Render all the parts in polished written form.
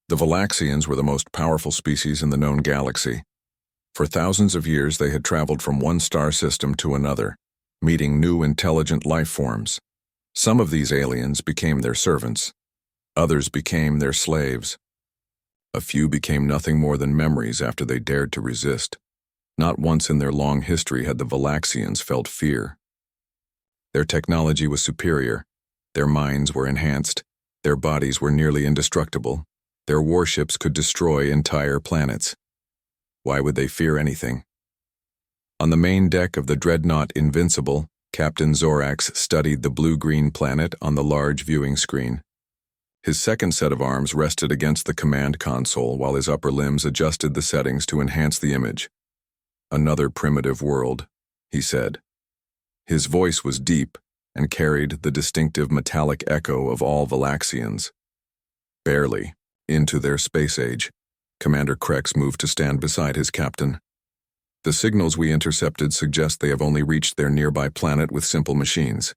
The Valaxians were the most powerful species in the known galaxy. For thousands of years they had traveled from one star system to another, meeting new intelligent life forms. Some of these aliens became their servants. Others became their slaves. A few became nothing more than memories after they dared to resist. Not once in their long history had the Valaxians felt fear. Their technology was superior. Their minds were enhanced. Their bodies were nearly indestructible. Their warships could destroy entire planets. Why would they fear anything? On the main deck of the dreadnought Invincible, Captain Zorax studied the blue-green planet on the large viewing screen. His second set of arms rested against the command console while his upper limbs adjusted the settings to enhance the image. "Another primitive world," he said. His voice was deep and carried the distinctive metallic echo of all Valaxians. Barely into their space age, Commander Krex moved to stand beside his captain. "The signals we intercepted suggest they have only reached their nearby planet with simple machines.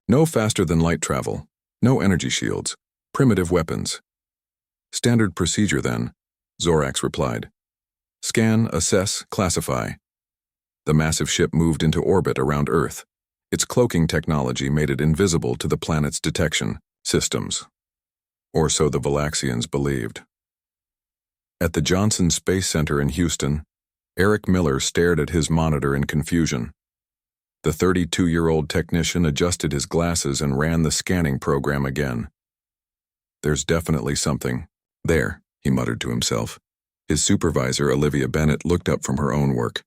No faster than light travel, no energy shields, primitive weapons." "Standard procedure then," Zorax replied. "Scan, assess, classify." The massive ship moved into orbit around Earth. Its cloaking technology made it invisible to the planet's detection systems. Or so the Valaxians believed. At the Johnson Space Center in Houston, Eric Miller stared at his monitor in confusion. The 32-year-old technician adjusted his glasses and ran the scanning program again. "There's definitely something there," he muttered to himself. His supervisor, Olivia Bennett, looked up from her own work.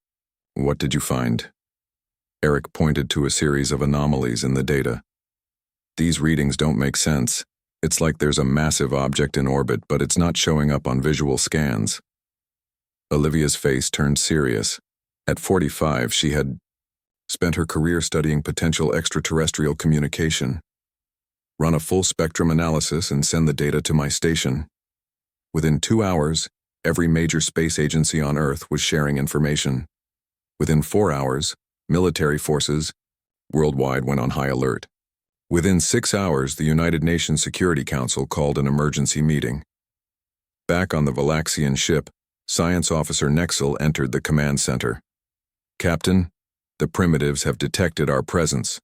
"What did you find?" Eric pointed to a series of anomalies in the data. "These readings don't make sense. It's like there's a massive object in orbit, but it's not showing up on visual scans." Olivia's face turned serious. At 45, she had spent her career studying potential extraterrestrial communication. "Run a full-spectrum analysis and send the data to my station." Within 2 hours, every major space agency on Earth was sharing information. Within 4 hours, military forces worldwide went on high alert. Within 6 hours, the United Nations Security Council called an emergency meeting. Back on the Valaxian ship, Science Officer Nexel entered the command center. "Captain, the primitives have detected our presence."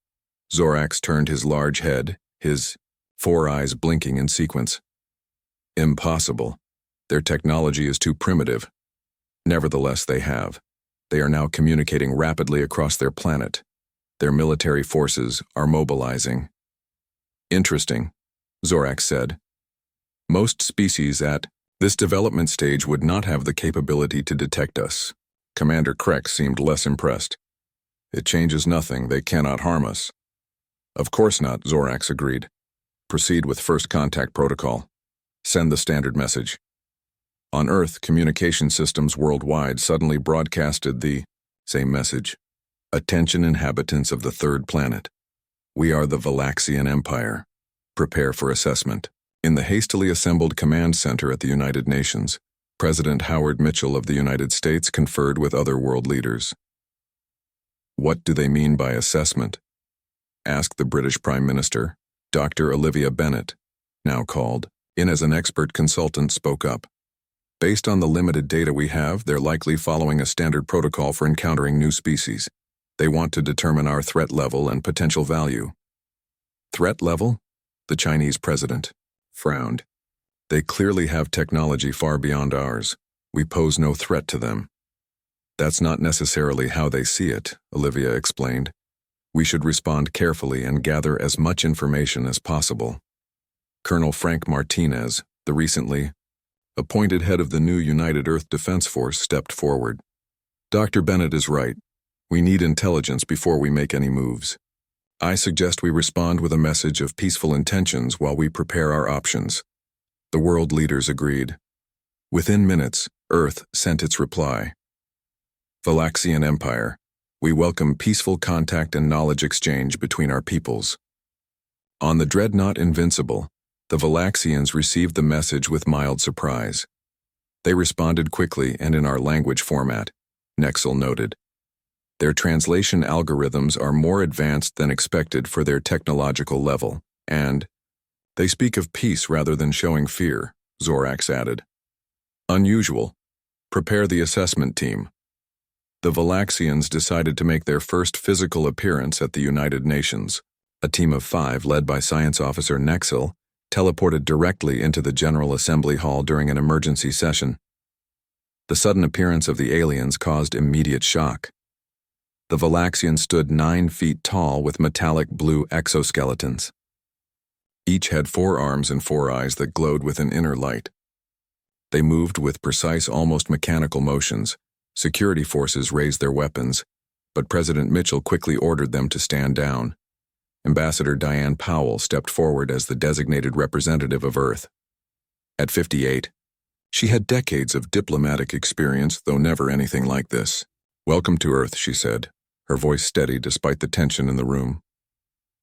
Zorax turned his large head, his 4 eyes blinking in sequence. "Impossible. Their technology is too primitive." "Nevertheless, they have. They are now communicating rapidly across their planet. Their military forces are mobilizing." "Interesting," Zorax said. "Most species at this development stage would not have the capability to detect us." Commander Krex seemed less impressed. "It changes nothing. They cannot harm us." "Of course not," Zorax agreed. "Proceed with first contact protocol. Send the standard message." On Earth, communication systems worldwide suddenly broadcasted the same message. "Attention inhabitants of the third planet. We are the Valaxian Empire. Prepare for assessment." In the hastily assembled command center at the United Nations, President Howard Mitchell of the United States conferred with other world leaders. "What do they mean by assessment?" asked the British Prime Minister. Dr. Olivia Bennett, now called in as an expert consultant, spoke up. "Based on the limited data we have, they're likely following a standard protocol for encountering new species. They want to determine our threat level and potential value." "Threat level?" The Chinese president frowned. "They clearly have technology far beyond ours. We pose no threat to them." "That's not necessarily how they see it," Olivia explained. "We should respond carefully and gather as much information as possible." Colonel Frank Martinez, the recently appointed head of the new United Earth Defense Force, stepped forward. "Dr. Bennett is right. We need intelligence before we make any moves. I suggest we respond with a message of peaceful intentions while we prepare our options." The world leaders agreed. Within minutes, Earth sent its reply. "Valaxian Empire, we welcome peaceful contact and knowledge exchange between our peoples." On the dreadnought Invincible, the Valaxians received the message with mild surprise. They responded quickly and in our language format, Nexel noted. Their translation algorithms are more advanced than expected for their technological level, and they speak of peace rather than showing fear, Zorax added. Unusual. Prepare the assessment team. The Valaxians decided to make their first physical appearance at the United Nations. A team of 5, led by Science Officer Nexel, teleported directly into the General Assembly Hall during an emergency session. The sudden appearance of the aliens caused immediate shock. The Valaxians stood 9 feet tall with metallic blue exoskeletons. Each had 4 arms and 4 eyes that glowed with an inner light. They moved with precise, almost mechanical motions. Security forces raised their weapons, but President Mitchell quickly ordered them to stand down. Ambassador Diane Powell stepped forward as the designated representative of Earth. At 58, she had decades of diplomatic experience, though never anything like this. "Welcome to Earth," she said, her voice steady despite the tension in the room.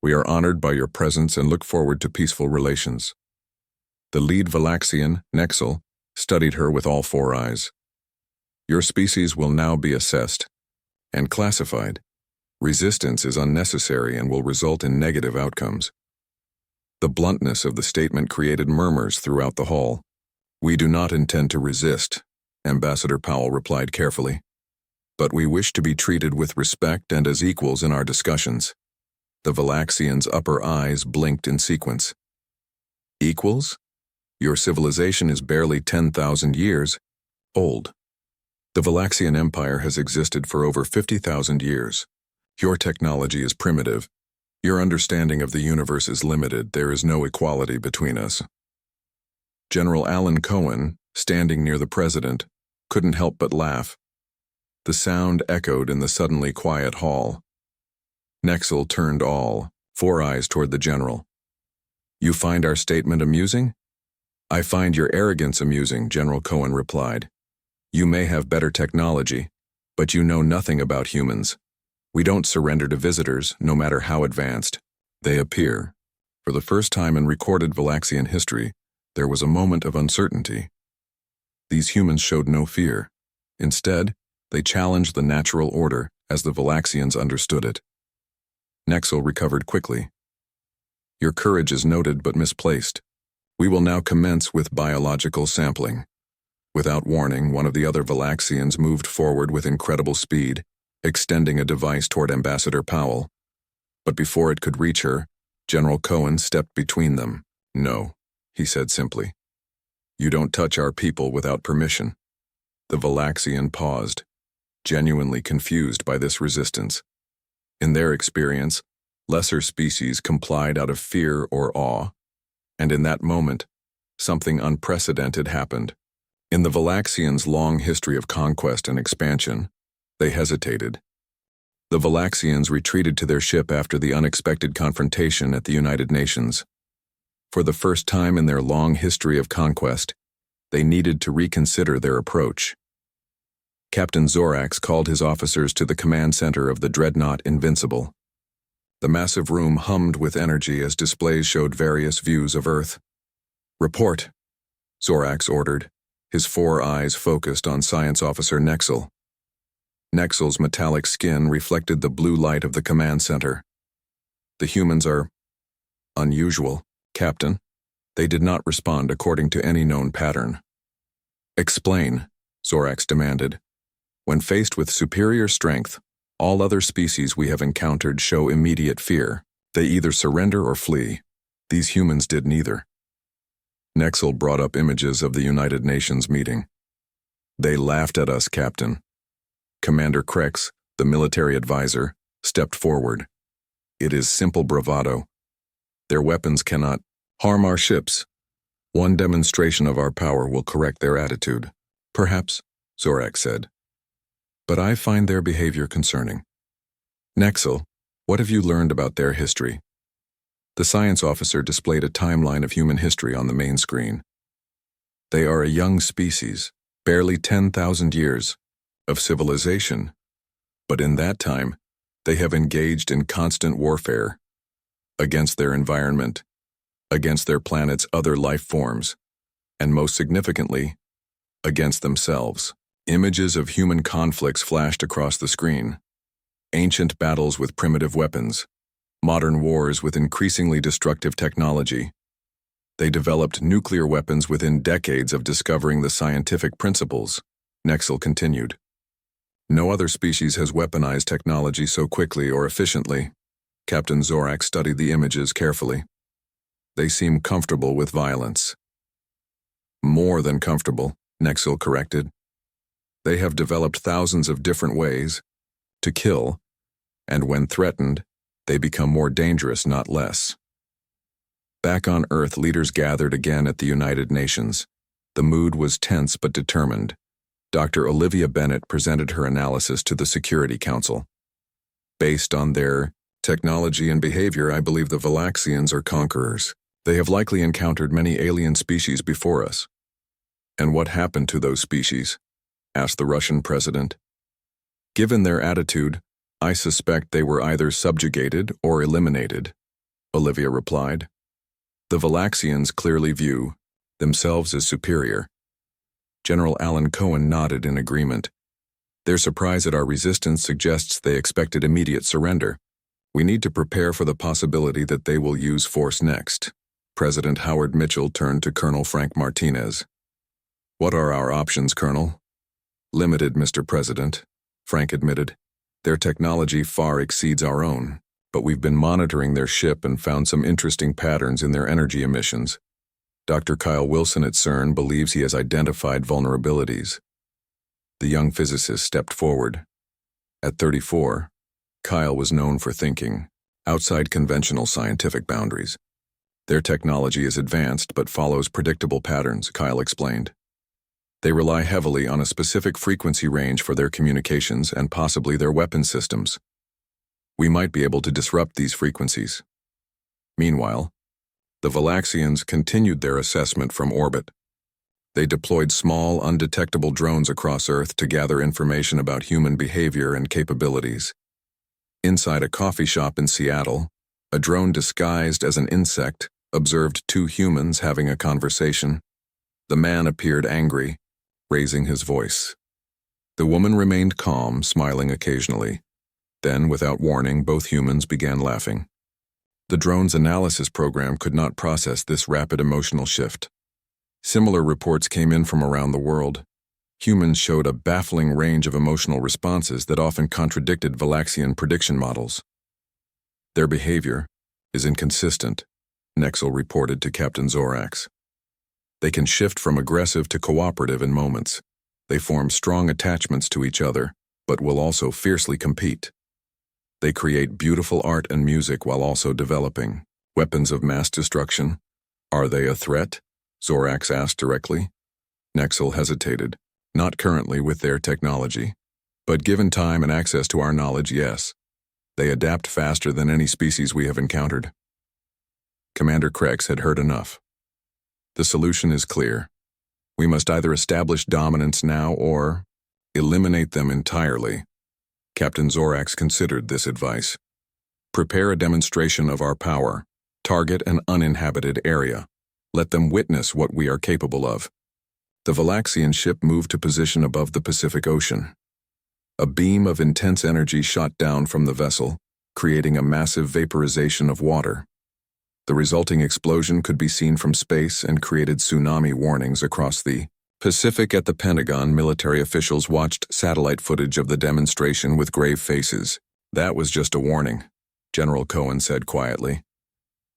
"We are honored by your presence and look forward to peaceful relations." The lead Valaxian, Nexel, studied her with all 4 eyes. "Your species will now be assessed and classified. Resistance is unnecessary and will result in negative outcomes." The bluntness of the statement created murmurs throughout the hall. "We do not intend to resist," Ambassador Powell replied carefully. "But we wish to be treated with respect and as equals in our discussions." The Valaxian's upper eyes blinked in sequence. "Equals? Your civilization is barely 10,000 years old. The Valaxian Empire has existed for over 50,000 years. Your technology is primitive. Your understanding of the universe is limited. There is no equality between us." General Alan Cohen, standing near the president, couldn't help but laugh. The sound echoed in the suddenly quiet hall. Nexel turned all 4 eyes toward the general. "You find our statement amusing?" "I find your arrogance amusing," General Cohen replied. "You may have better technology, but you know nothing about humans. We don't surrender to visitors, no matter how advanced they appear." For the first time in recorded Valaxian history, there was a moment of uncertainty. These humans showed no fear. Instead, they challenged the natural order as the Valaxians understood it. Nexel recovered quickly. "Your courage is noted but misplaced. We will now commence with biological sampling." Without warning, one of the other Valaxians moved forward with incredible speed, extending a device toward Ambassador Powell. But before it could reach her, General Cohen stepped between them. "No," he said simply. "You don't touch our people without permission." The Valaxian paused, genuinely confused by this resistance. In their experience, lesser species complied out of fear or awe, and in that moment, something unprecedented happened. In the Valaxians' long history of conquest and expansion, they hesitated. The Valaxians retreated to their ship after the unexpected confrontation at the United Nations. For the first time in their long history of conquest, they needed to reconsider their approach. Captain Zorax called his officers to the command center of the dreadnought Invincible. The massive room hummed with energy as displays showed various views of Earth. "Report," Zorax ordered, his 4 eyes focused on Science Officer Nexel. Nexel's metallic skin reflected the blue light of the command center. "The humans are unusual, Captain." They did not respond according to any known pattern. "Explain," Zorax demanded. "When faced with superior strength, all other species we have encountered show immediate fear. They either surrender or flee. These humans did neither." Nexel brought up images of the United Nations meeting. "They laughed at us, Captain." Commander Krex, the military advisor, stepped forward. "It is simple bravado. Their weapons cannot harm our ships. One demonstration of our power will correct their attitude." "Perhaps," Zorax said. "But I find their behavior concerning." "Nexel, what have you learned about their history?" The science officer displayed a timeline of human history on the main screen. "They are a young species, barely 10,000 years, of civilization. But in that time, they have engaged in constant warfare against their environment, against their planet's other life forms, and most significantly, against themselves." Images of human conflicts flashed across the screen. Ancient battles with primitive weapons, modern wars with increasingly destructive technology. They developed nuclear weapons within decades of discovering the scientific principles, Nexel continued. No other species has weaponized technology so quickly or efficiently. Captain Zorak studied the images carefully. They seem comfortable with violence. More than comfortable, Nexel corrected. They have developed thousands of different ways to kill, and when threatened, they become more dangerous, not less. Back on Earth, leaders gathered again at the United Nations. The mood was tense but determined. Dr. Olivia Bennett presented her analysis to the Security Council. Based on their technology and behavior, I believe the Valaxians are conquerors. They have likely encountered many alien species before us. And what happened to those species? Asked the Russian president. Given their attitude, I suspect they were either subjugated or eliminated, Olivia replied. The Valaxians clearly view themselves as superior. General Alan Cohen nodded in agreement. Their surprise at our resistance suggests they expected immediate surrender. We need to prepare for the possibility that they will use force next. President Howard Mitchell turned to Colonel Frank Martinez. What are our options, Colonel? Limited, Mr. President, Frank admitted. Their technology far exceeds our own, but we've been monitoring their ship and found some interesting patterns in their energy emissions. Dr. Kyle Wilson at CERN believes he has identified vulnerabilities. The young physicist stepped forward. At 34, Kyle was known for thinking outside conventional scientific boundaries. Their technology is advanced but follows predictable patterns, Kyle explained. They rely heavily on a specific frequency range for their communications and possibly their weapon systems. We might be able to disrupt these frequencies. Meanwhile, the Valaxians continued their assessment from orbit. They deployed small, undetectable drones across Earth to gather information about human behavior and capabilities. Inside a coffee shop in Seattle, a drone disguised as an insect observed two humans having a conversation. The man appeared angry, raising his voice. The woman remained calm, smiling occasionally. Then, without warning, both humans began laughing. The drone's analysis program could not process this rapid emotional shift. Similar reports came in from around the world. Humans showed a baffling range of emotional responses that often contradicted Valaxian prediction models. Their behavior is inconsistent, Nexel reported to Captain Zorax. They can shift from aggressive to cooperative in moments. They form strong attachments to each other, but will also fiercely compete. They create beautiful art and music while also developing weapons of mass destruction. Are they a threat? Zorax asked directly. Nexel hesitated. Not currently with their technology. But given time and access to our knowledge, yes. They adapt faster than any species we have encountered. Commander Krex had heard enough. The solution is clear. We must either establish dominance now or eliminate them entirely. Captain Zorax considered this advice. Prepare a demonstration of our power. Target an uninhabited area. Let them witness what we are capable of. The Valaxian ship moved to position above the Pacific Ocean. A beam of intense energy shot down from the vessel, creating a massive vaporization of water. The resulting explosion could be seen from space and created tsunami warnings across the Pacific. At the Pentagon, military officials watched satellite footage of the demonstration with grave faces. That was just a warning, General Cohen said quietly.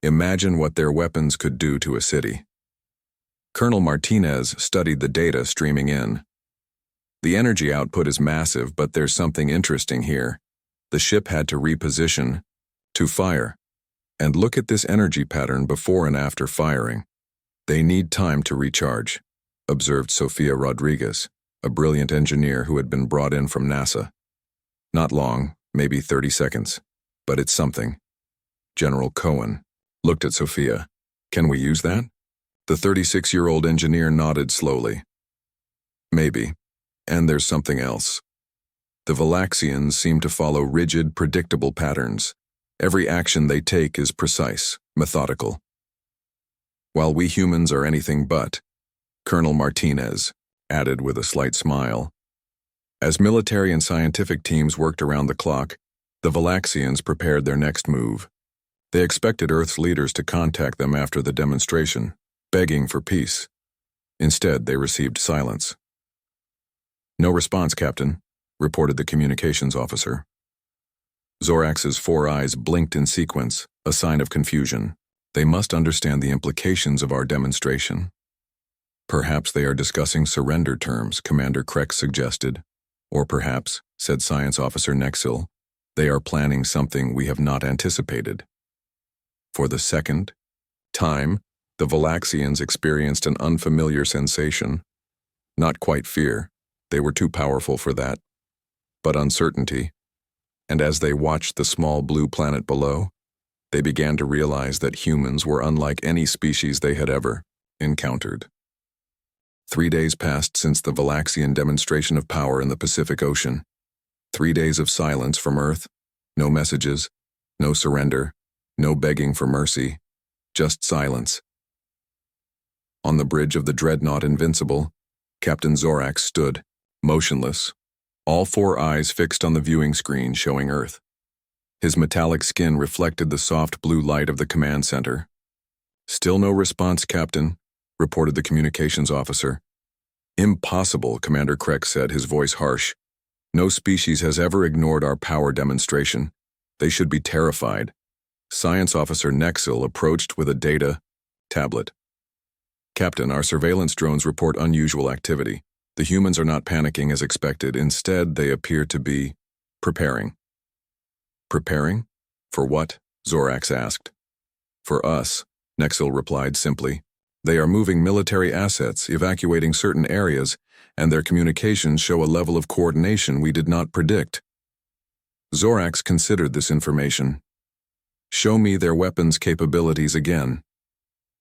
Imagine what their weapons could do to a city. Colonel Martinez studied the data streaming in. The energy output is massive, but there's something interesting here. The ship had to reposition to fire. And look at this energy pattern before and after firing. They need time to recharge, observed Sofia Rodriguez, a brilliant engineer who had been brought in from NASA. Not long, maybe 30 seconds, but it's something. General Cohen looked at Sofia. Can we use that? The 36-year-old engineer nodded slowly. Maybe. And there's something else. The Valaxians seem to follow rigid, predictable patterns. Every action they take is precise, methodical. While we humans are anything but, Colonel Martinez added with a slight smile. As military and scientific teams worked around the clock, the Valaxians prepared their next move. They expected Earth's leaders to contact them after the demonstration, begging for peace. Instead, they received silence. "No response, Captain," reported the communications officer. Zorax's 4 eyes blinked in sequence, a sign of confusion. They must understand the implications of our demonstration. "Perhaps they are discussing surrender terms," Commander Krex suggested. "Or perhaps," said Science Officer Nexil, "they are planning something we have not anticipated." For the second time, the Valaxians experienced an unfamiliar sensation. Not quite fear, they were too powerful for that, but uncertainty. And as they watched the small blue planet below, they began to realize that humans were unlike any species they had ever encountered. 3 days passed since the Valaxian demonstration of power in the Pacific Ocean. 3 days of silence from Earth, no messages, no surrender, no begging for mercy, just silence. On the bridge of the dreadnought Invincible, Captain Zorax stood, motionless, all 4 eyes fixed on the viewing screen showing Earth. His metallic skin reflected the soft blue light of the command center. "Still no response, Captain," reported the communications officer. "Impossible," Commander Krex said, his voice harsh. "No species has ever ignored our power demonstration. They should be terrified." Science Officer Nexil approached with a data tablet. "Captain, our surveillance drones report unusual activity. The humans are not panicking as expected. Instead, they appear to be preparing." "Preparing? For what?" Zorax asked. "For us," Nexil replied simply. "They are moving military assets, evacuating certain areas, and their communications show a level of coordination we did not predict." Zorax considered this information. "Show me their weapons capabilities again."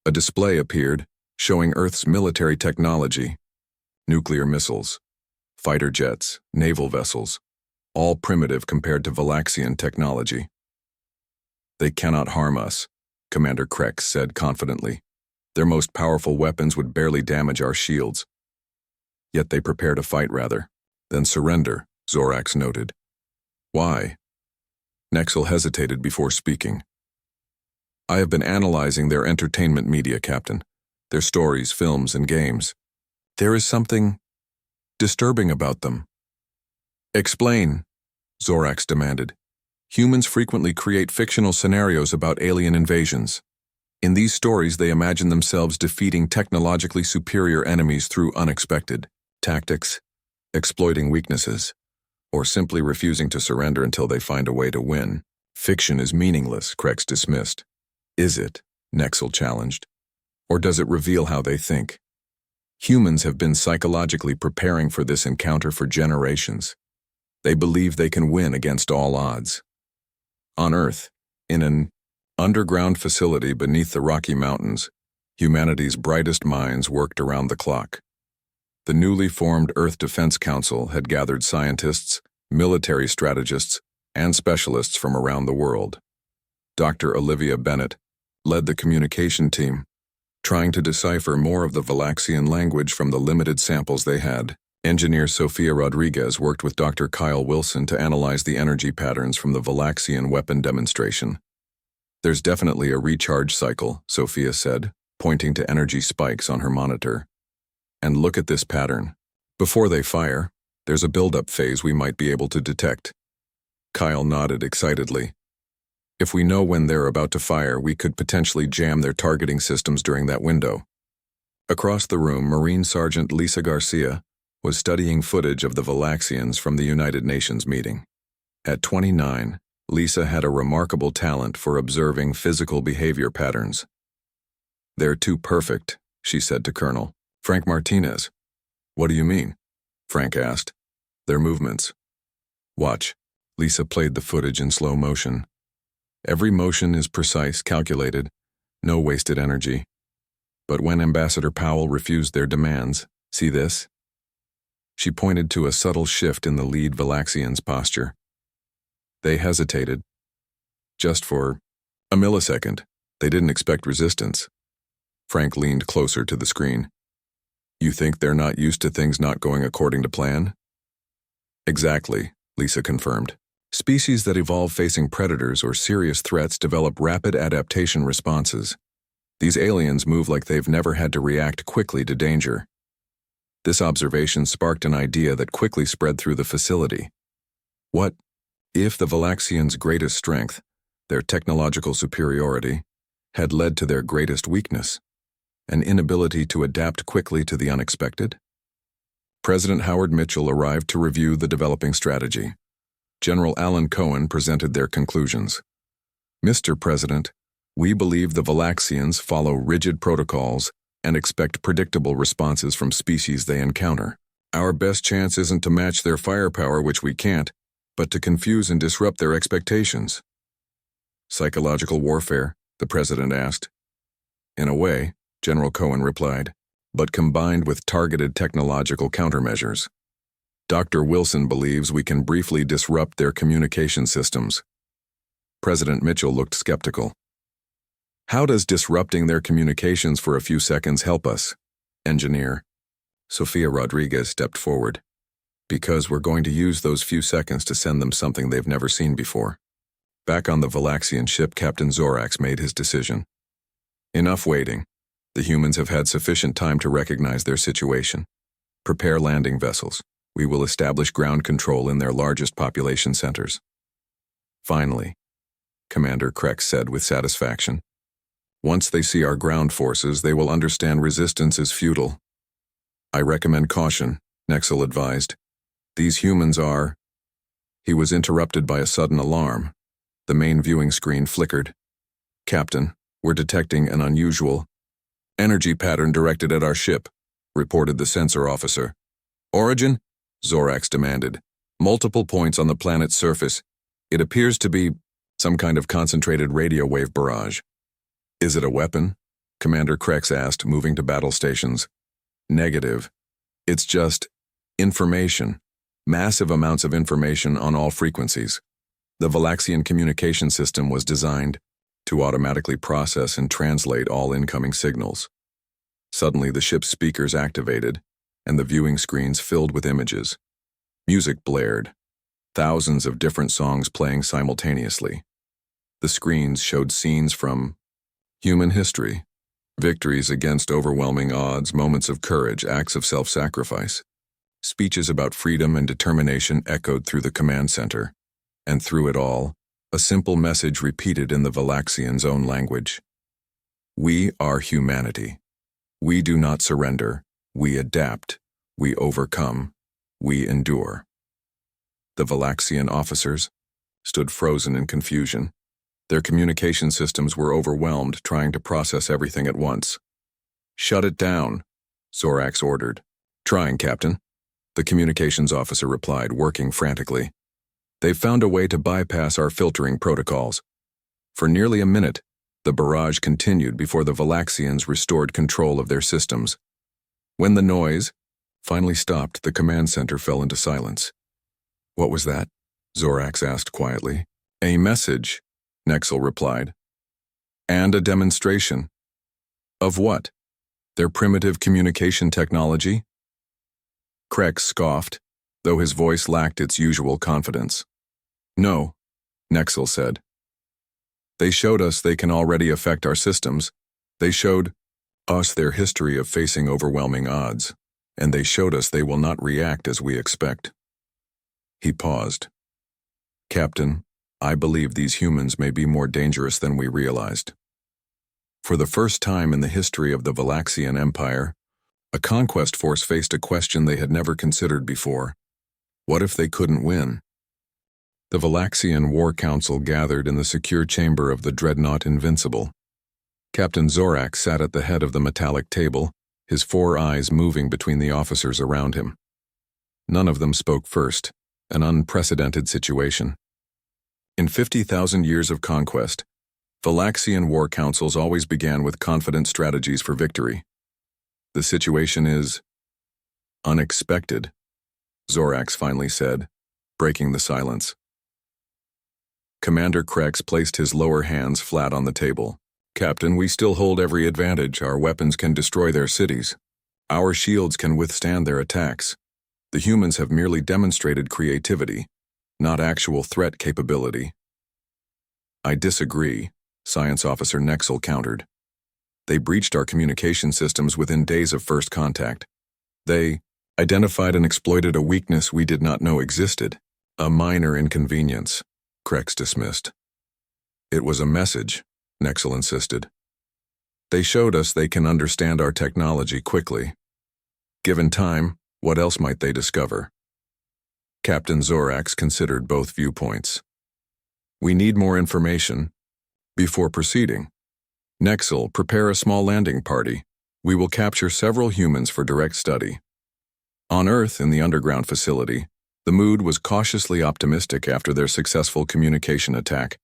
A display appeared, showing Earth's military technology. Nuclear missiles, fighter jets, naval vessels, all primitive compared to Valaxian technology. "They cannot harm us," Commander Krex said confidently. "Their most powerful weapons would barely damage our shields." "Yet they prepare to fight rather than surrender," Zorax noted. "Why?" Nexil hesitated before speaking. "I have been analyzing their entertainment media, Captain. Their stories, films, and games. There is something disturbing about them." "Explain," Zorax demanded. "Humans frequently create fictional scenarios about alien invasions. In these stories, they imagine themselves defeating technologically superior enemies through unexpected tactics, exploiting weaknesses, or simply refusing to surrender until they find a way to win. Fiction is meaningless," Krex dismissed. "Is it?" Nexil challenged. "Or does it reveal how they think? Humans have been psychologically preparing for this encounter for generations. They believe they can win against all odds." On Earth, in an underground facility beneath the Rocky Mountains, humanity's brightest minds worked around the clock. The newly formed Earth Defense Council had gathered scientists, military strategists, and specialists from around the world. Dr. Olivia Bennett led the communication team, trying to decipher more of the Valaxian language from the limited samples they had. Engineer Sofia Rodriguez worked with Dr. Kyle Wilson to analyze the energy patterns from the Valaxian weapon demonstration. "There's definitely a recharge cycle," Sofia said, pointing to energy spikes on her monitor. "And look at this pattern. Before they fire, there's a build-up phase we might be able to detect." Kyle nodded excitedly. "If we know when they're about to fire, we could potentially jam their targeting systems during that window." Across the room, Marine Sergeant Lisa Garcia was studying footage of the Valaxians from the United Nations meeting. At 29, Lisa had a remarkable talent for observing physical behavior patterns. "They're too perfect," she said to Colonel Frank Martinez. "What do you mean?" Frank asked. "Their movements." "Watch." Lisa played the footage in slow motion. "Every motion is precise, calculated, no wasted energy. But when Ambassador Powell refused their demands, see this?" She pointed to a subtle shift in the lead Valaxian's posture. "They hesitated. Just for a millisecond. They didn't expect resistance." Frank leaned closer to the screen. "You think they're not used to things not going according to plan?" "Exactly," Lisa confirmed. "Species that evolve facing predators or serious threats develop rapid adaptation responses. These aliens move like they've never had to react quickly to danger. This observation sparked an idea that quickly spread through the facility. What if the Valaxians' greatest strength, their technological superiority, had led to their greatest weakness, an inability to adapt quickly to the unexpected? President Howard Mitchell arrived to review the developing strategy. General Alan Cohen presented their conclusions. Mr. President, we believe the Valaxians follow rigid protocols and expect predictable responses from species they encounter. Our best chance isn't to match their firepower, which we can't, but to confuse and disrupt their expectations. Psychological warfare? The President asked. In a way, General Cohen replied, but combined with targeted technological countermeasures. Dr. Wilson believes we can briefly disrupt their communication systems. President Mitchell looked skeptical. How does disrupting their communications for a few seconds help us? Engineer Sofia Rodriguez stepped forward. Because we're going to use those few seconds to send them something they've never seen before. Back on the Valaxian ship, Captain Zorax made his decision. Enough waiting. The humans have had sufficient time to recognize their situation. Prepare landing vessels. We will establish ground control in their largest population centers. Finally, Commander Krex said with satisfaction. Once they see our ground forces, they will understand resistance is futile. I recommend caution, Nexel advised. These humans are... He was interrupted by a sudden alarm. The main viewing screen flickered. Captain, we're detecting an unusual energy pattern directed at our ship, reported the sensor officer. Origin? Zorax demanded. Multiple points on the planet's surface. It appears to be some kind of concentrated radio wave barrage. Is it a weapon? Commander Krex asked, moving to battle stations. Negative. It's just information. Massive amounts of information on all frequencies. The Valaxian communication system was designed to automatically process and translate all incoming signals. Suddenly, the ship's speakers activated, and the viewing screens filled with images. Music blared, thousands of different songs playing simultaneously. The screens showed scenes from human history, victories against overwhelming odds, moments of courage, acts of self-sacrifice. Speeches about freedom and determination echoed through the command center, and through it all, a simple message repeated in the Valaxians' own language. We are humanity. We do not surrender. We adapt. We overcome. We endure. The Valaxian officers stood frozen in confusion. Their communication systems were overwhelmed, trying to process everything at once. Shut it down, Zorax ordered. Trying, Captain. The communications officer replied, working frantically. They've found a way to bypass our filtering protocols. For nearly a minute, the barrage continued before the Valaxians restored control of their systems. When the noise finally stopped, the command center fell into silence. What was that? Zorax asked quietly. A message, Nexel replied. And a demonstration. Of what? Their primitive communication technology? Krex scoffed, though his voice lacked its usual confidence. No, Nexel said. They showed us they can already affect our systems. They showed us their history of facing overwhelming odds, and they showed us they will not react as we expect. He paused. Captain, I believe these humans may be more dangerous than we realized. For the first time in the history of the Valaxian Empire, a conquest force faced a question they had never considered before. What if they couldn't win? The Valaxian War Council gathered in the secure chamber of the dreadnought Invincible. Captain Zorax sat at the head of the metallic table, his 4 eyes moving between the officers around him. None of them spoke first, an unprecedented situation. In 50,000 years of conquest, Valaxian war councils always began with confident strategies for victory. The situation is unexpected, Zorax finally said, breaking the silence. Commander Krex placed his lower hands flat on the table. Captain, we still hold every advantage. Our weapons can destroy their cities. Our shields can withstand their attacks. The humans have merely demonstrated creativity, not actual threat capability. I disagree, Science Officer Nexel countered. They breached our communication systems within days of first contact. They identified and exploited a weakness we did not know existed. A minor inconvenience, Krex dismissed. It was a message, Nexel insisted. They showed us they can understand our technology quickly. Given time, what else might they discover? Captain Zorax considered both viewpoints. We need more information. Before proceeding, Nexel, prepare a small landing party. We will capture several humans for direct study. On Earth, in the underground facility, the mood was cautiously optimistic after their successful communication attack.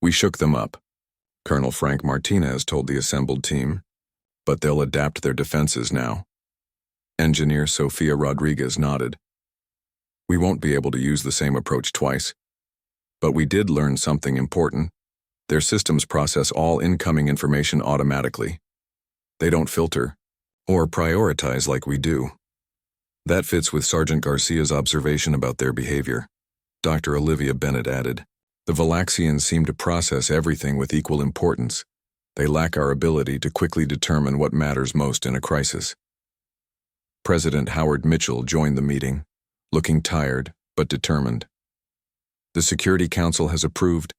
We shook them up, Colonel Frank Martinez told the assembled team, but they'll adapt their defenses now. Engineer Sofia Rodriguez nodded. We won't be able to use the same approach twice. But we did learn something important. Their systems process all incoming information automatically. They don't filter or prioritize like we do. That fits with Sergeant Garcia's observation about their behavior. Dr. Olivia Bennett added, the Valaxians seem to process everything with equal importance. They lack our ability to quickly determine what matters most in a crisis. President Howard Mitchell joined the meeting, looking tired but determined. The Security Council has approved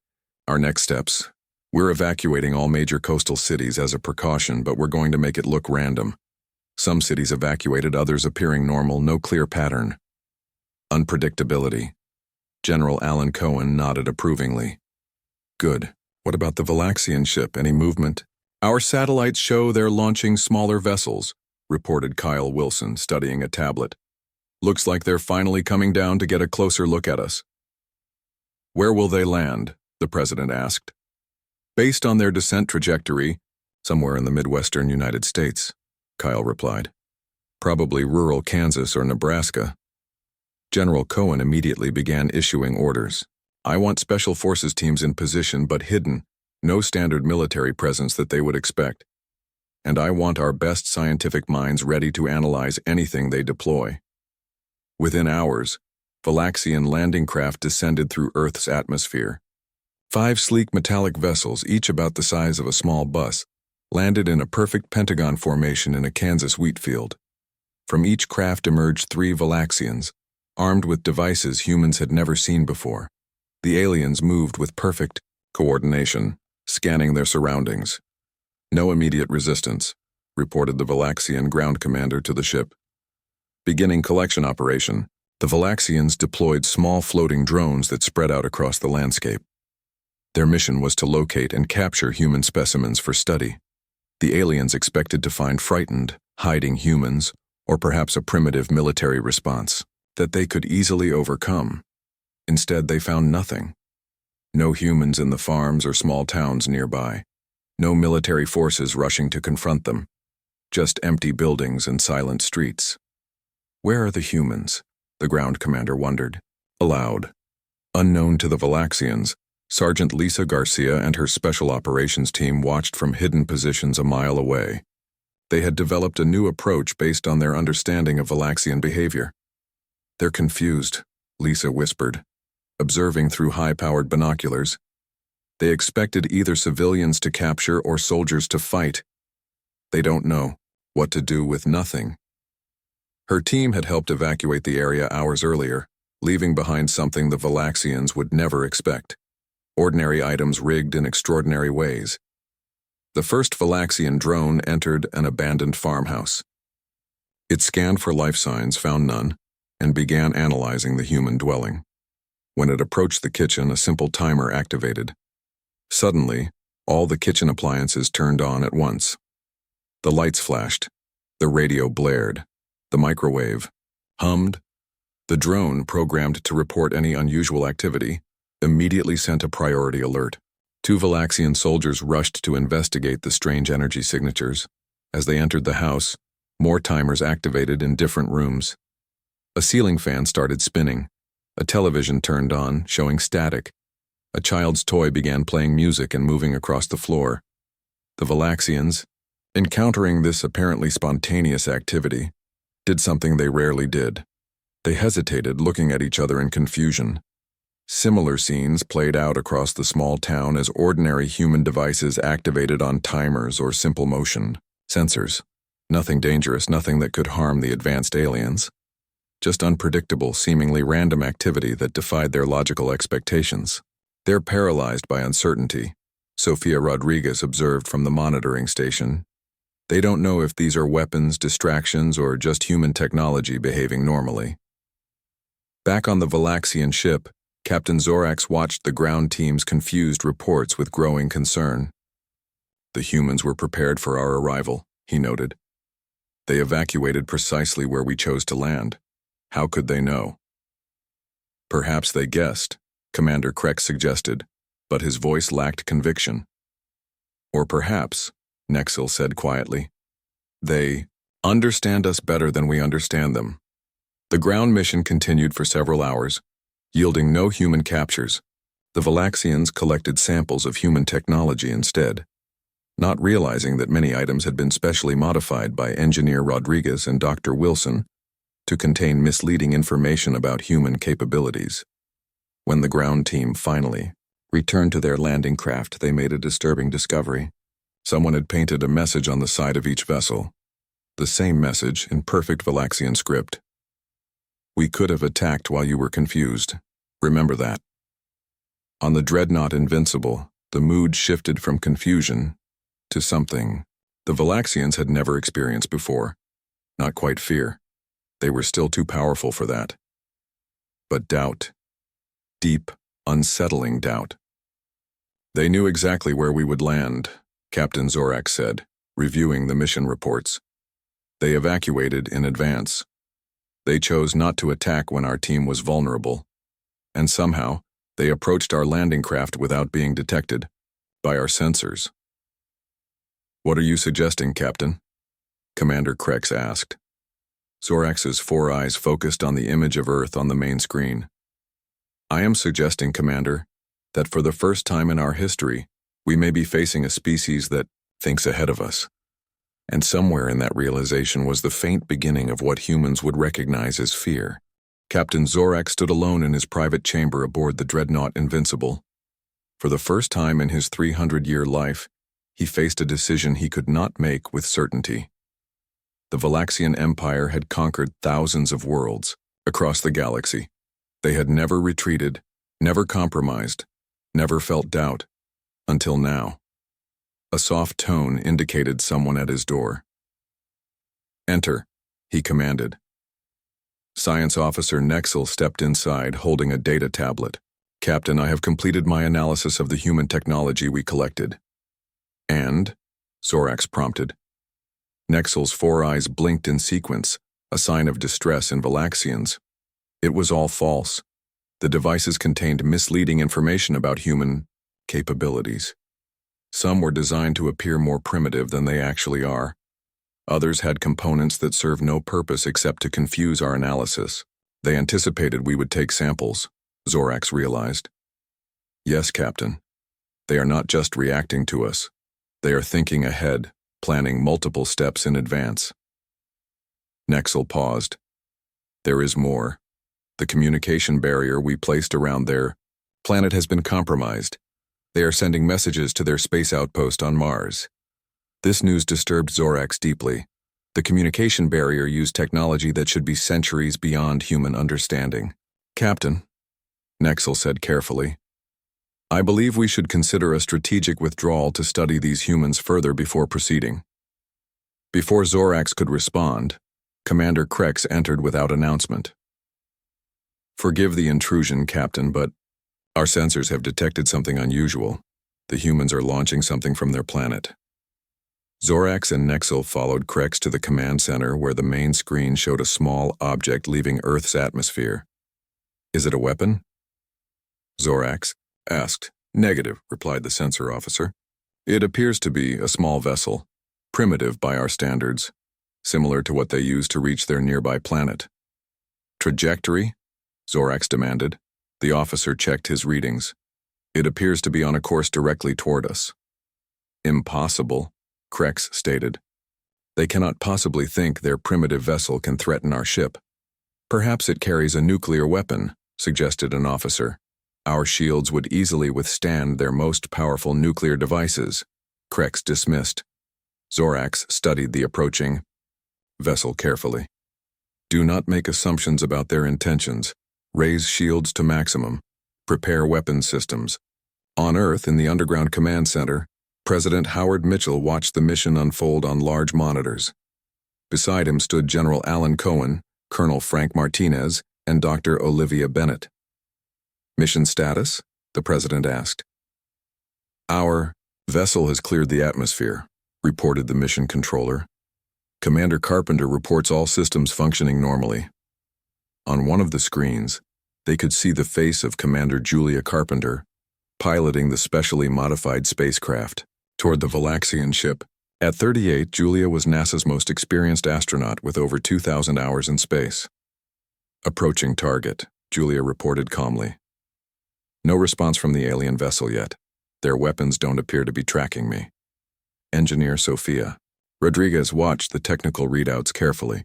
our next steps. We're evacuating all major coastal cities as a precaution, but we're going to make it look random. Some cities evacuated, others appearing normal, no clear pattern. Unpredictability. General Alan Cohen nodded approvingly. Good. What about the Valaxian ship? Any movement? Our satellites show they're launching smaller vessels, reported Kyle Wilson, studying a tablet. Looks like they're finally coming down to get a closer look at us. Where will they land? The president asked. Based on their descent trajectory, somewhere in the Midwestern United States, Kyle replied. Probably rural Kansas or Nebraska. General Cohen immediately began issuing orders. I want special forces teams in position but hidden, no standard military presence that they would expect. And I want our best scientific minds ready to analyze anything they deploy. Within hours, Valaxian landing craft descended through Earth's atmosphere. 5 sleek metallic vessels, each about the size of a small bus, landed in a perfect pentagon formation in a Kansas wheat field. From each craft emerged 3 Valaxians, armed with devices humans had never seen before. The aliens moved with perfect coordination, scanning their surroundings. No immediate resistance, reported the Valaxian ground commander to the ship. Beginning collection operation, the Valaxians deployed small floating drones that spread out across the landscape. Their mission was to locate and capture human specimens for study. The aliens expected to find frightened, hiding humans, or perhaps a primitive military response that they could easily overcome. Instead, they found nothing. No humans in the farms or small towns nearby. No military forces rushing to confront them. Just empty buildings and silent streets. Where are the humans? The ground commander wondered. Aloud. Unknown to the Valaxians, Sergeant Lisa Garcia and her special operations team watched from hidden positions a mile away. They had developed a new approach based on their understanding of Valaxian behavior. They're confused, Lisa whispered, observing through high-powered binoculars. They expected either civilians to capture or soldiers to fight. They don't know what to do with nothing. Her team had helped evacuate the area hours earlier, leaving behind something the Valaxians would never expect. Ordinary items rigged in extraordinary ways. The first Valaxian drone entered an abandoned farmhouse. It scanned for life signs, found none, and began analyzing the human dwelling. When it approached the kitchen, a simple timer activated. Suddenly, all the kitchen appliances turned on at once. The lights flashed. The radio blared. The microwave hummed. The drone, programmed to report any unusual activity, immediately sent a priority alert. 2 Valaxian soldiers rushed to investigate the strange energy signatures. As they entered the house, more timers activated in different rooms. A ceiling fan started spinning. A television turned on, showing static. A child's toy began playing music and moving across the floor. The Valaxians, encountering this apparently spontaneous activity, did something they rarely did. They hesitated, looking at each other in confusion. Similar scenes played out across the small town as ordinary human devices activated on timers or simple motion sensors. Nothing dangerous, nothing that could harm the advanced aliens. Just unpredictable, seemingly random activity that defied their logical expectations. They're paralyzed by uncertainty, Sofia Rodriguez observed from the monitoring station. They don't know if these are weapons, distractions, or just human technology behaving normally. Back on the Valaxian ship, Captain Zorax watched the ground team's confused reports with growing concern. The humans were prepared for our arrival, he noted. They evacuated precisely where we chose to land. How could they know? Perhaps they guessed, Commander Krex suggested, but his voice lacked conviction. Or perhaps, Nexil said quietly, they understand us better than we understand them. The ground mission continued for several hours, yielding no human captures. The Valaxians collected samples of human technology instead, not realizing that many items had been specially modified by Engineer Rodriguez and Dr. Wilson to contain misleading information about human capabilities. When the ground team finally returned to their landing craft, they made a disturbing discovery. Someone had painted a message on the side of each vessel. The same message in perfect Valaxian script. We could have attacked while you were confused. Remember that. On the dreadnought Invincible, the mood shifted from confusion to something the Valaxians had never experienced before. Not quite fear. They were still too powerful for that. But doubt. Deep, unsettling doubt. They knew exactly where we would land, Captain Zorax said, reviewing the mission reports. They evacuated in advance. They chose not to attack when our team was vulnerable. And somehow, they approached our landing craft without being detected by our sensors. What are you suggesting, Captain? Commander Krex asked. Zorax's 4 eyes focused on the image of Earth on the main screen. I am suggesting, Commander, that for the first time in our history, we may be facing a species that thinks ahead of us. And somewhere in that realization was the faint beginning of what humans would recognize as fear. Captain Zorax stood alone in his private chamber aboard the dreadnought Invincible. For the first time in his 300-year life, he faced a decision he could not make with certainty. The Valaxian Empire had conquered thousands of worlds across the galaxy. They had never retreated, never compromised, never felt doubt, until now. A soft tone indicated someone at his door. Enter, he commanded. Science Officer Nexil stepped inside, holding a data tablet. Captain, I have completed my analysis of the human technology we collected. And? Zorax prompted. Nexil's 4 eyes blinked in sequence, a sign of distress in Valaxians. It was all false. The devices contained misleading information about human capabilities. Some were designed to appear more primitive than they actually are. Others had components that served no purpose except to confuse our analysis. They anticipated we would take samples, Zorax realized. Yes, Captain. They are not just reacting to us. They are thinking ahead, planning multiple steps in advance. Nexil paused. There is more. The communication barrier we placed around their planet has been compromised. They are sending messages to their space outpost on Mars. This news disturbed Zorax deeply. The communication barrier used technology that should be centuries beyond human understanding. Captain, Nexil said carefully, I believe we should consider a strategic withdrawal to study these humans further before proceeding. Before Zorax could respond, Commander Krex entered without announcement. Forgive the intrusion, Captain, but our sensors have detected something unusual. The humans are launching something from their planet. Zorax and Nexil followed Krex to the command center where the main screen showed a small object leaving Earth's atmosphere. Is it a weapon? Zorax asked. Negative, replied the sensor officer. It appears to be a small vessel, primitive by our standards, similar to what they use to reach their nearby planet. Trajectory? Zorax demanded. The officer checked his readings. It appears to be on a course directly toward us. Impossible, Krex stated. They cannot possibly think their primitive vessel can threaten our ship. Perhaps it carries a nuclear weapon, suggested an officer. Our shields would easily withstand their most powerful nuclear devices. Krex dismissed. Zorax studied the approaching vessel carefully. Do not make assumptions about their intentions. Raise shields to maximum. Prepare weapons systems. On Earth, in the underground command center, President Howard Mitchell watched the mission unfold on large monitors. Beside him stood General Alan Cohen, Colonel Frank Martinez, and Dr. Olivia Bennett. Mission status? The President asked. Our vessel has cleared the atmosphere, reported the mission controller. Commander Carpenter reports all systems functioning normally. On one of the screens, they could see the face of Commander Julia Carpenter, piloting the specially modified spacecraft toward the Valaxian ship. At 38, Julia was NASA's most experienced astronaut with over 2,000 hours in space. Approaching target, Julia reported calmly. No response from the alien vessel yet. Their weapons don't appear to be tracking me. Engineer Sophia Rodriguez watched the technical readouts carefully.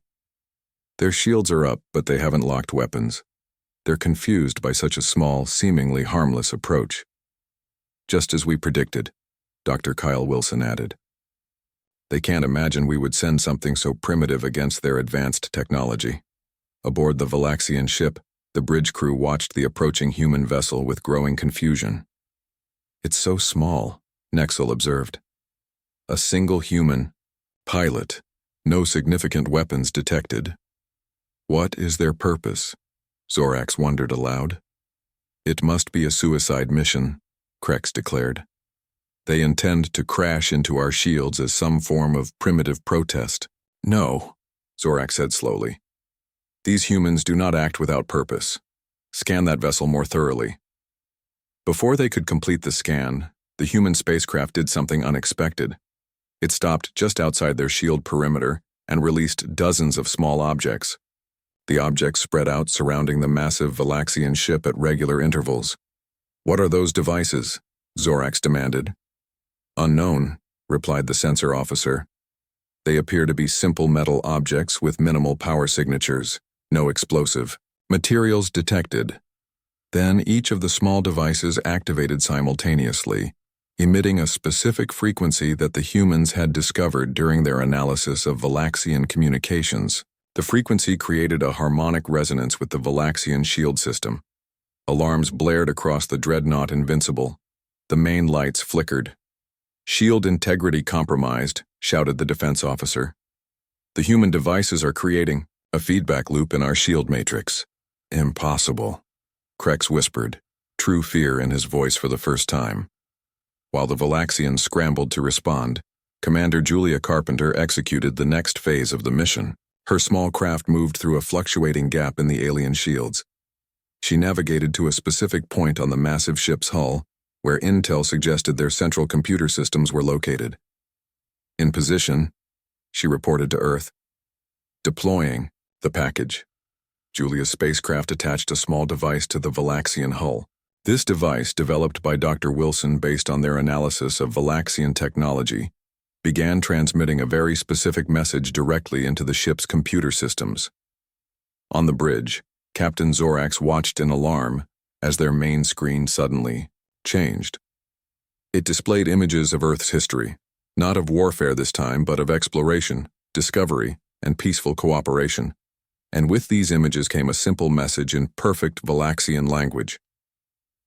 Their shields are up, but they haven't locked weapons. They're confused by such a small, seemingly harmless approach. Just as we predicted, Dr. Kyle Wilson added. They can't imagine we would send something so primitive against their advanced technology. Aboard the Valaxian ship, the bridge crew watched the approaching human vessel with growing confusion. It's so small, Nexel observed. A single human pilot, no significant weapons detected. What is their purpose? Zorax wondered aloud. It must be a suicide mission, Krex declared. They intend to crash into our shields as some form of primitive protest. No, Zorax said slowly. These humans do not act without purpose. Scan that vessel more thoroughly. Before they could complete the scan, the human spacecraft did something unexpected. It stopped just outside their shield perimeter and released dozens of small objects. The objects spread out surrounding the massive Valaxian ship at regular intervals. What are those devices? Zorax demanded. Unknown, replied the sensor officer. They appear to be simple metal objects with minimal power signatures, no explosive. Materials detected. Then each of the small devices activated simultaneously, emitting a specific frequency that the humans had discovered during their analysis of Valaxian communications. The frequency created a harmonic resonance with the Valaxian shield system. Alarms blared across the dreadnought Invincible. The main lights flickered. Shield integrity compromised, shouted the defense officer. The human devices are creating a feedback loop in our shield matrix. Impossible, Krex whispered, true fear in his voice for the first time. While the Valaxians scrambled to respond, Commander Julia Carpenter executed the next phase of the mission. Her small craft moved through a fluctuating gap in the alien shields. She navigated to a specific point on the massive ship's hull, where intel suggested their central computer systems were located. In position, she reported to Earth. Deploying the package. Julia's spacecraft attached a small device to the Valaxian hull. This device, developed by Dr. Wilson based on their analysis of Valaxian technology, began transmitting a very specific message directly into the ship's computer systems. On the bridge, Captain Zorax watched in alarm as their main screen suddenly changed. It displayed images of Earth's history, not of warfare this time, but of exploration, discovery, and peaceful cooperation. And with these images came a simple message in perfect Valaxian language.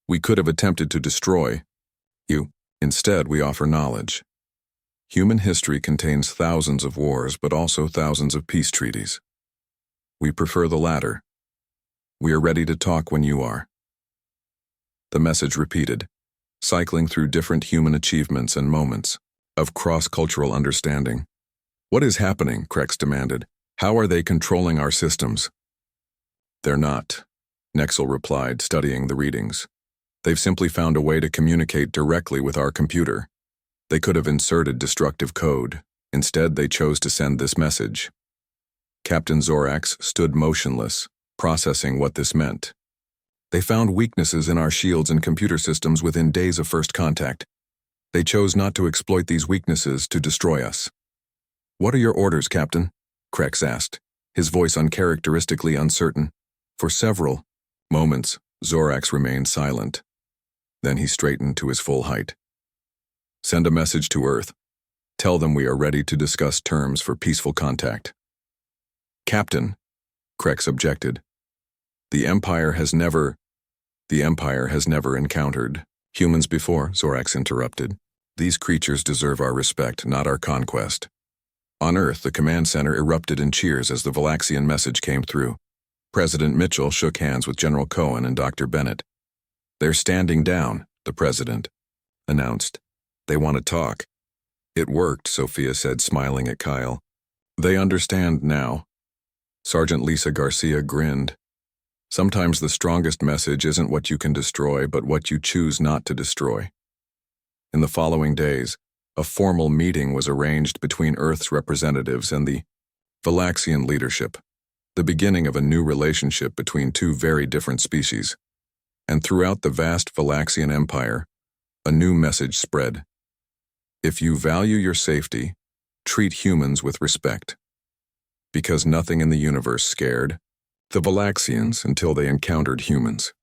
We could have attempted to destroy you. Instead, we offer knowledge. Human history contains thousands of wars, but also thousands of peace treaties. We prefer the latter. We are ready to talk when you are. The message repeated, cycling through different human achievements and moments of cross-cultural understanding. What is happening? Krex demanded. How are they controlling our systems? They're not, Nexel replied, studying the readings. They've simply found a way to communicate directly with our computer. They could have inserted destructive code. Instead, they chose to send this message. Captain Zorax stood motionless, processing what this meant. They found weaknesses in our shields and computer systems within days of first contact. They chose not to exploit these weaknesses to destroy us. What are your orders, Captain? Krex asked, his voice uncharacteristically uncertain. For several moments, Zorax remained silent. Then he straightened to his full height. "Send a message to Earth. Tell them we are ready to discuss terms for peaceful contact." "Captain," Krex objected, The Empire has never encountered humans before," Zorax interrupted. "These creatures deserve our respect, not our conquest." On Earth, the command center erupted in cheers as the Valaxian message came through. President Mitchell shook hands with General Cohen and Dr. Bennett. "They're standing down," the president announced. "They want to talk." "It worked," Sophia said, smiling at Kyle. "They understand now." Sergeant Lisa Garcia grinned. "Sometimes the strongest message isn't what you can destroy, but what you choose not to destroy." In the following days, a formal meeting was arranged between Earth's representatives and the Valaxian leadership, the beginning of a new relationship between two very different species. And throughout the vast Valaxian Empire, a new message spread. If you value your safety, treat humans with respect. Because nothing in the universe scared the Valaxians until they encountered humans.